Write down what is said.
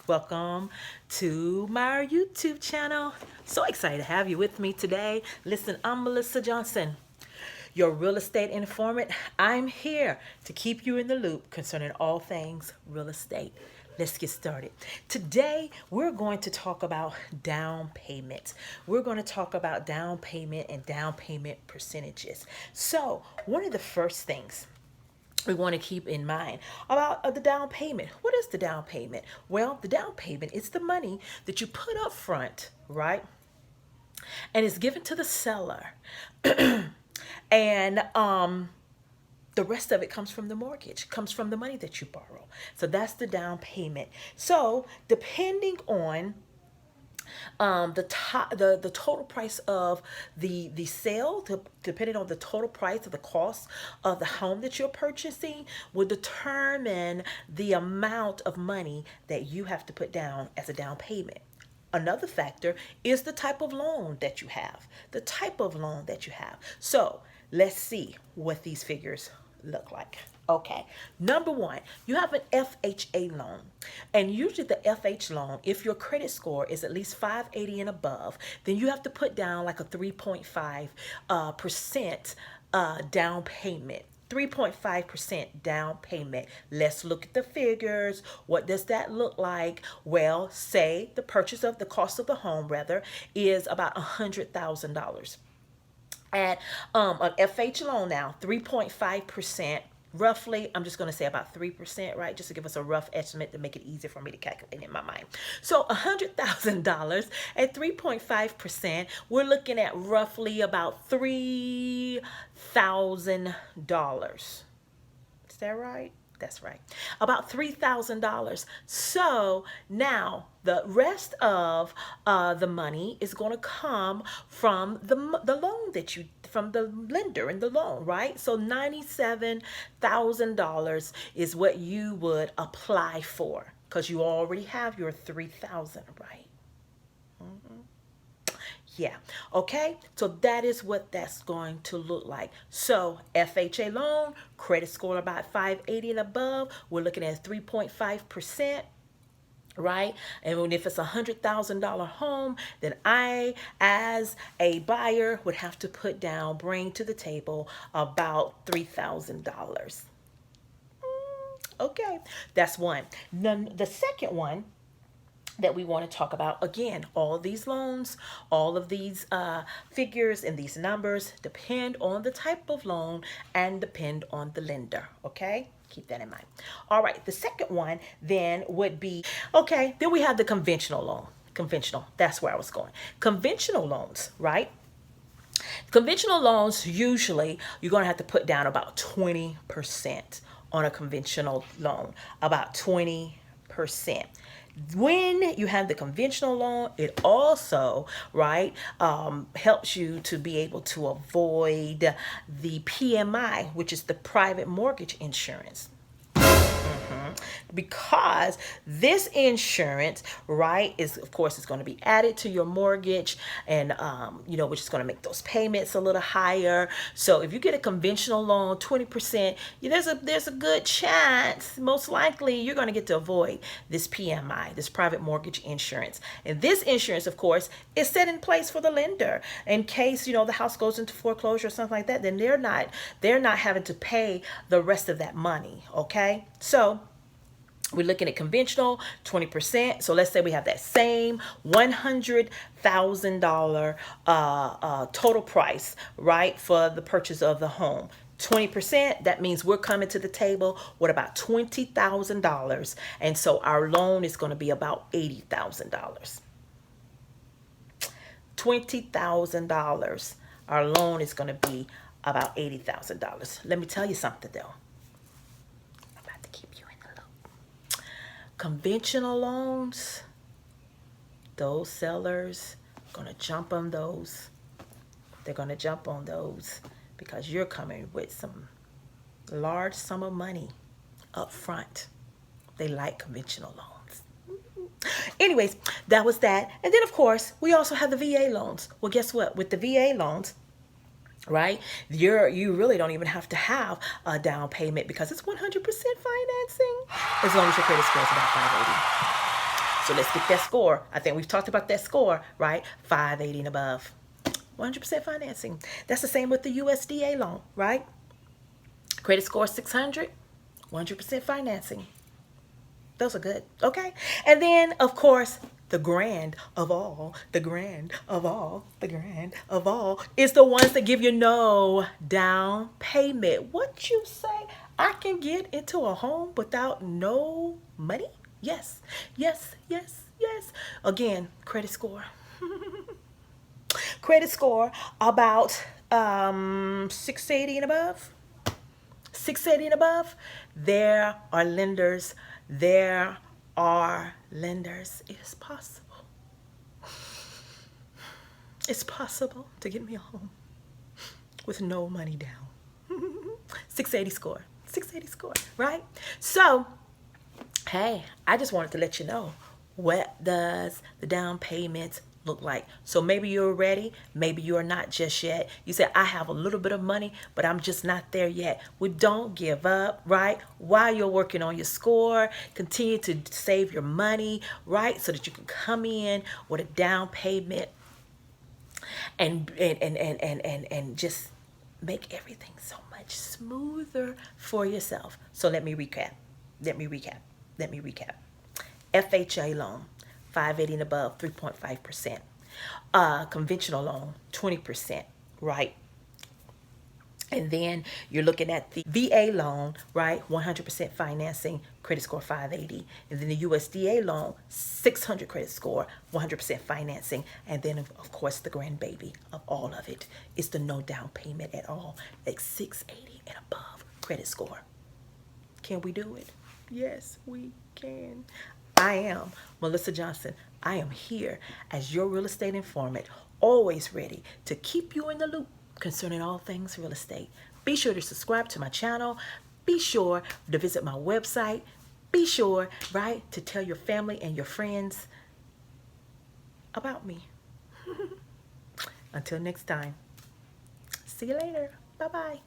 Welcome to my YouTube channel. So excited to have you with me today. Listen, I'm Melissa Johnson, your real estate informant. I'm here to keep you in the loop concerning all things real estate. Let's get started. Today, we're going to talk about down payment. We're going to talk about down payment and down payment percentages. So, one of the first things we want to keep in mind about the down payment. What is the down payment? Well, the down payment is the money that you put up front, right? And it's given to the seller. And the rest of it comes from the mortgage, comes from the money that you borrow. So that's the down payment. So depending on the total price of the sale, depending on the total price of the cost of the home that you're purchasing, will determine the amount of money that you have to put down as a down payment. Another factor is the type of loan that you have. The type of loan that you have. So let's see what these figures look like. Okay, number one, you have an FHA loan. And usually the FH loan, if your credit score is at least 580 and above, then you have to put down like a 3.5% down payment. 3.5% down payment. Let's look at the figures. What does that look like? Well, say the cost of the home rather is about $100,000. At an FH loan now, 3.5%, roughly, I'm just going to say about 3%, right? Just to give us a rough estimate to make it easier for me to calculate in my mind. So $100,000 at 3.5%, we're looking at roughly about $3,000. Is that right? That's right. About $3,000. So now the rest of the money is going to come from the loan from the lender in the loan, right? So $97,000 is what you would apply for because you already have your $3,000, right? Yeah. Okay. So that is what that's going to look like. So FHA loan, credit score about 580 and above, we're looking at 3.5%. Right? And if it's $100,000 home, then I, as a buyer, would have to bring to the table about $3,000. Okay. That's one. Then the second one that we want to talk about, again, all of these loans, all of these figures and these numbers depend on the type of loan and depend on the lender. Okay, keep that in mind. All right, the second one then would be, okay, then we have the conventional loan. Conventional, that's where I was going. Conventional loans, right? Conventional loans, usually you're going to have to put down about 20% on a conventional loan, about 20%. When you have the conventional loan, it also, right, helps you to be able to avoid the PMI, which is the private mortgage insurance. Because this insurance, right, is of course it's going to be added to your mortgage, and which is going to make those payments a little higher. So if you get a conventional loan, 20%, there's a good chance, most likely, you're going to get to avoid this PMI, this private mortgage insurance. And this insurance, of course, is set in place for the lender in case the house goes into foreclosure or something like that. Then they're not having to pay the rest of that money. Okay, so we're looking at conventional 20%. So let's say we have that same $100,000 total price, right, for the purchase of the home. 20%, that means we're coming to the table with about $20,000. And so our loan is going to be about $80,000. $20,000. Our loan is going to be about $80,000. Let me tell you something though. Conventional loans, those sellers are going to jump on those. They're going to jump on those because you're coming with some large sum of money up front. They like conventional loans. Anyways, that was that. And then, of course, we also have the VA loans. Well, guess what? With the VA loans, right, you really don't even have to have a down payment because it's 100% financing as long as your credit score is about 580. So let's get that score. I think we've talked about that score, right? 580 and above. 100% financing. That's the same with the USDA loan, right? Credit score 600, 100% financing. Those are good. Okay. And then, of course, the grand of all, the grand of all, the grand of all is the ones that give you no down payment. What you say? I can get into a home without no money? Yes, yes, yes, yes. Again, credit score. Credit score about 680 and above. 680 and above, there are lenders. There are lenders. It is possible. It's possible to get me a home with no money down. 680 score. 680 score, right? So, hey, I just wanted to let you know, what does the down payment look like? So maybe you're ready, maybe you're not just yet. You said, I have a little bit of money, but I'm just not there yet. Well, don't give up, right? While you're working on your score, continue to save your money, right? So that you can come in with a down payment and just make everything so much smoother for yourself. So let me recap. FHA loan, 580 and above, 3.5%. Conventional loan, 20%, right? And then you're looking at the VA loan, right? 100% financing, credit score 580. And then the USDA loan, 600 credit score, 100% financing. And then, of course, the grandbaby of all of it is the no down payment at all, like 680 and above credit score. Can we do it? Yes, we can. I am Melissa Johnson. I am here as your real estate informant, always ready to keep you in the loop concerning all things real estate. Be sure to subscribe to my channel. Be sure to visit my website. Be sure, right, to tell your family and your friends about me. Until next time. See you later. Bye-bye.